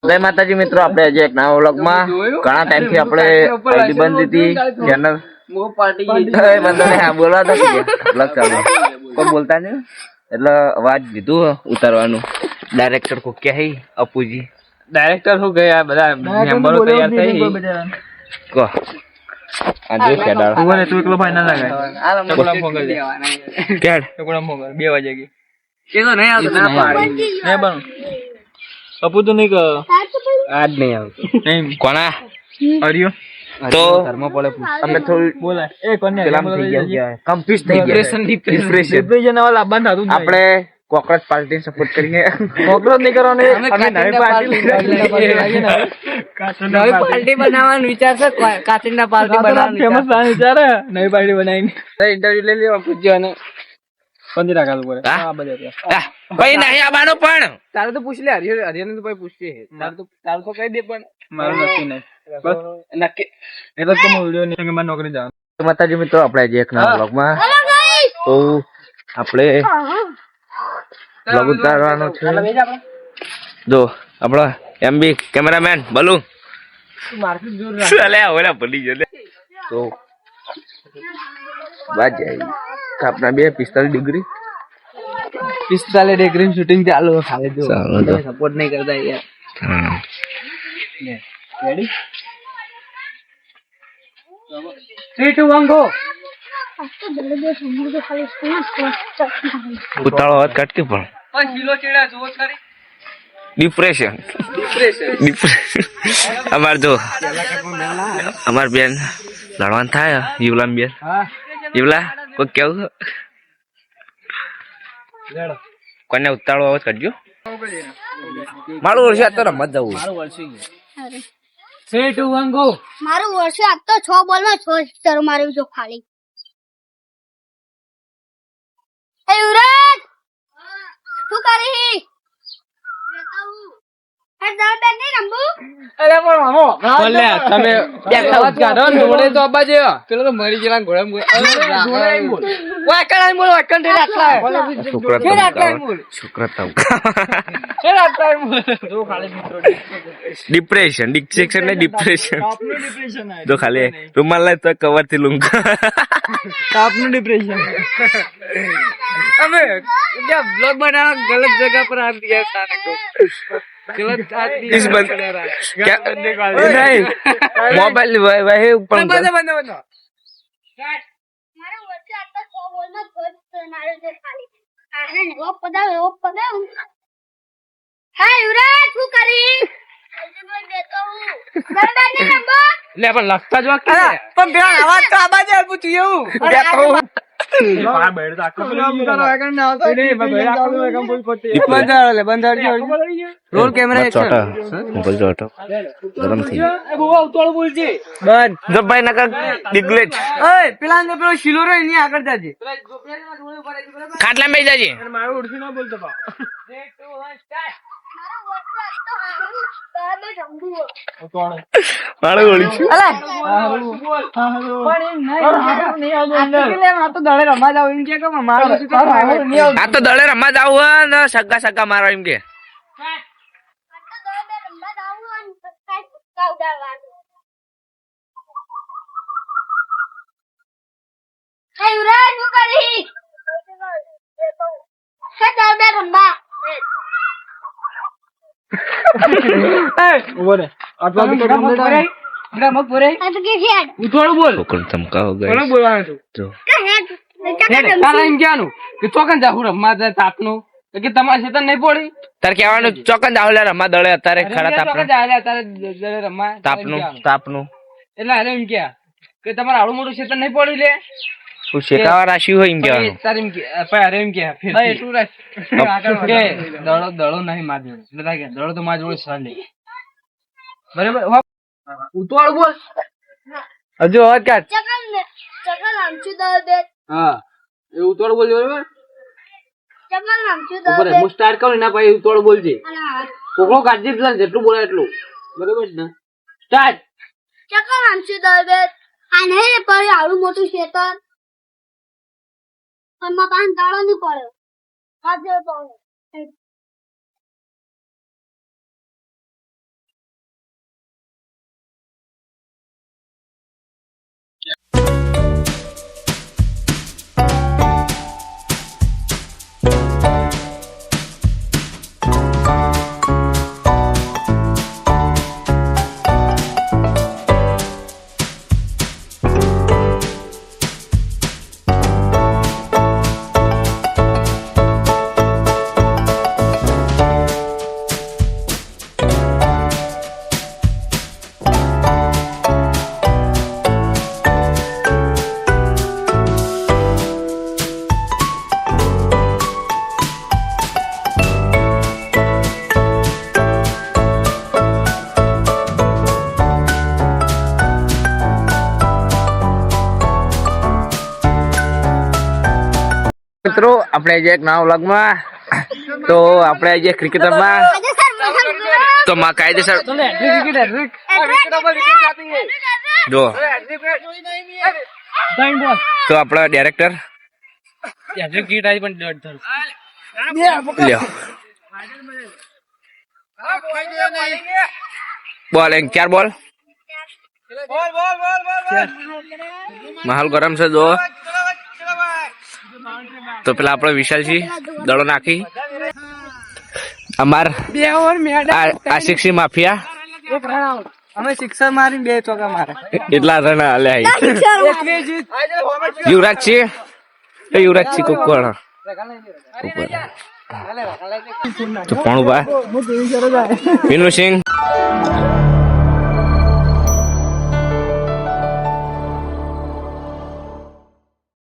જય માતાજી મિત્રો, આપણે આજે એક નવા વ્લોગમાં ઘણા ટાઈમથી આપણે આઈડી બંધ હતી ચેનલ બોલવા તો વ્લોગ ચાલુ કોઈ બોલતા નહીં એટલે અવાજ લીધું ઉતારવાનું. ડાયરેક્ટર કોક્યા હે અપુજી ડાયરેક્ટર શું ગયા બધા મેમ્બરો તૈયાર થઈ કો આજે કેડાળ ઓને તું એકલો ભાઈ ના લાગે ટકોડા ફોગલ કેડ ટકોડા ફોગલ 2 વાગે ગઈ એ તો નહીં આવતો ના પાડી ને બન અપુ તો નહીં કે આજ નહીં આવતો નહીં કોના હરિયો તો ધર્મ પડે અમે થોડું બોલાય એ કોને પેલા થઈ ગયા કન્ફ્યુઝ થઈ ગયા ડિપ્રેશન વાળા બંધ હતું આપણે કોકરોચ પાર્ટી સપોર્ટ કરીએ. કોકરોચ નહીં કરવાનો અમે નવી પાર્ટી બનાવવાનો વિચાર છે. કાચિંડા પાર્ટી બનાવવાનો ફેમસ પ્લાન વિચાર છે. નવી પાર્ટી બનાવીને ઇન્ટરવ્યુ લઈ લેવા પૂછજો અને પંદીરા કાલ ઉપર આ બધા ભાઈ નહીં આવવાનું પણ તારે તો પૂછ લે હરિયાને તો ભાઈ પૂછશે તારે તો કહી દે પણ મારું નક્કી નહીં બસ નક્કી એટલે તો હું વિડિયો નહીં કે નોકરી જવાનું. માતાજી મિત્રો, આપણે જે એક નવા બ્લોગમાં તો આપણે બ્લોગ ઉતારવાનો છે. જો આપણો એમબી કેમેરામેન બોલુ ચાલે ઓલા ભલી જલે તો વાજે આપના 245 ડિગ્રી શૂટિંગ ચાલુ ખાલી જો સપોર્ટ નહીં કરતા યાર. હા રેડી 3 2 1 ગો. ઉતાળો વાત કાઢતી પણ કિલો ચેડા જોવો ખરી ડિપ્રેશન અમાર જો અમાર બેન લડવાન થાય યુવલાન બેન યુવલા કોઈ કેવું કોને ઉતાળો અવાજ કાઢજો. મારું વર્ષે આ તો રમત જવું મારું વર્ષે 3 2 1 ગો. મારું વર્ષે આ તો 6 બોલમાં 6 સિક્સર માર્યું જો ખાલી. એ યુવરાજ શું કરી હે દળ બેન નહીં રમવું. અરે પણ મામો બોલે તમે બેઠા કાઢો ને જોડે તો અબ્બા જે પેલો તો મરી ગયેલા ઘોડા બોલ વાકણ બોલ વાકણ થી આટલા છોકરા તાવ છે આટલા બોલ જો ખાલી મિત્રો ડિપ્રેશન ને ડિપ્રેશન આપનું ડિપ્રેશન આ જો ખાલી રૂમાલ લાય તો કવર થી લુંગ આપનું ડિપ્રેશન અમે क्या ब्लॉग बना गलत जगह पर आ दिया सारे को गलत आदमी इस बंद क्या नहीं मोबाइल वही ऊपर बंद મારું વર્ષે આ તો 6 બોલમાં 6 સિક્સર માર્યું છે ખાલી. આને ઓ પદાવ હે યુવરાજ શું કરી બોલ દેતો હું દળ બેન નહીં રમવું. ले अपन लगता जो कि पण बेन आवाज तो आवाज है पूछ यूं देतो बाहर बैठ जा को उतारो आकर ना होता नहीं मैं आकर कम बोल पड़ती बंदर जो रोल कैमरा छोटा मोबाइल छोटा गरम थी ए बुआ उतारो बोल जी बन जब भाई नका डिग्लेट ओए પેલા ને પેલો શિલોરો એની આગળ જાજે ખાટલા બેસી જાજે મારું ઉડથી ના બોલતો બા 3 2 1 સ્ટાર્ટ મારું વર્ષે આ તો હારું દળ બેન રમવું. મારે ઓળી છે અલા બોલ પણ નહીં આવતો આ તો દળે રમવા જાવ એમ કે મારું નહીં આવતો આ તો દળે રમવા જાવ ને સગા મારો એમ કે આ તો દળ બેન રમવા જાવું અને કાઈ પક્કા ઉડાડવાનું. હે યુવરાજ શું કરી હે દળ બેન રમવા. ઉભો રે આટલા તો રમ દે ગ્રામ પોરે આ તો કે હેડ ઉતોડ બોલ કોકણ ધમકાવો કોને ગાઈસ બોલવાનું તું જો કે હેડ તારા એમ ક્યાંનું કે ચોકન જાહુ રમવા જાય તાપનું કે તમારે શેતન નહીં પડી તાર કહેવાનું ચોકન દાવલે રમવા દળે અત્યારે ખરા તાપનું જાય તારે દળે રમવા તાપનું એટલે અરે એમ ક્યાં કે તમારે આડું મોટું શેતન નહીં પડી લે તું શેકાવા રાશી હોય એમ કહેવાનું તારે એમ કે અરે એમ કે ફેર એટલું રાખ કે દળો નહીં માર જોડે એટલે થાય કે દળો તો માર જોડે સર લે બરાબર ઉતવાળ બોલ હજુ અવાજ કાઢ ચકલ આમચું દળ બેન હા એ ઉતવાળ બોલ બરાબર ચકલ આમચું ઉપર દળ બેન હું સ્ટાર્ટ કરું ના ભાઈ ઉતવાળ બોલજે અને કોકડો કાઢજે પેલા જેટલું બોલે એટલું બરાબર છે ને સ્ટાર્ટ ચકલ આમચું દળ બેન આ નહીં પડે આવડું મોટું ખેતર પણ મકાન દાડો નહીં પડ્યો હાથ જેવો પડ્યો મિત્રો આપણે જે એક નવા વ્લોગમાં તો આપણે જે ક્રિકેટરમાં તો માં કાયદેસર જો તો આપણા ડાયરેક્ટર લ્યો બોલ એમ 4 બોલ માહોલ ગરમ છે જો તો પેલા આપણે વિશાલજી દડો નાખી અમાર આશિક્ષી માફિયા અમે શિક્ષણ મારી 2 ચોકા મારે એટલા રન હાલે યુવરાજ છે યુવરાજ છે કોણ તો પણ વિનુ સિંહ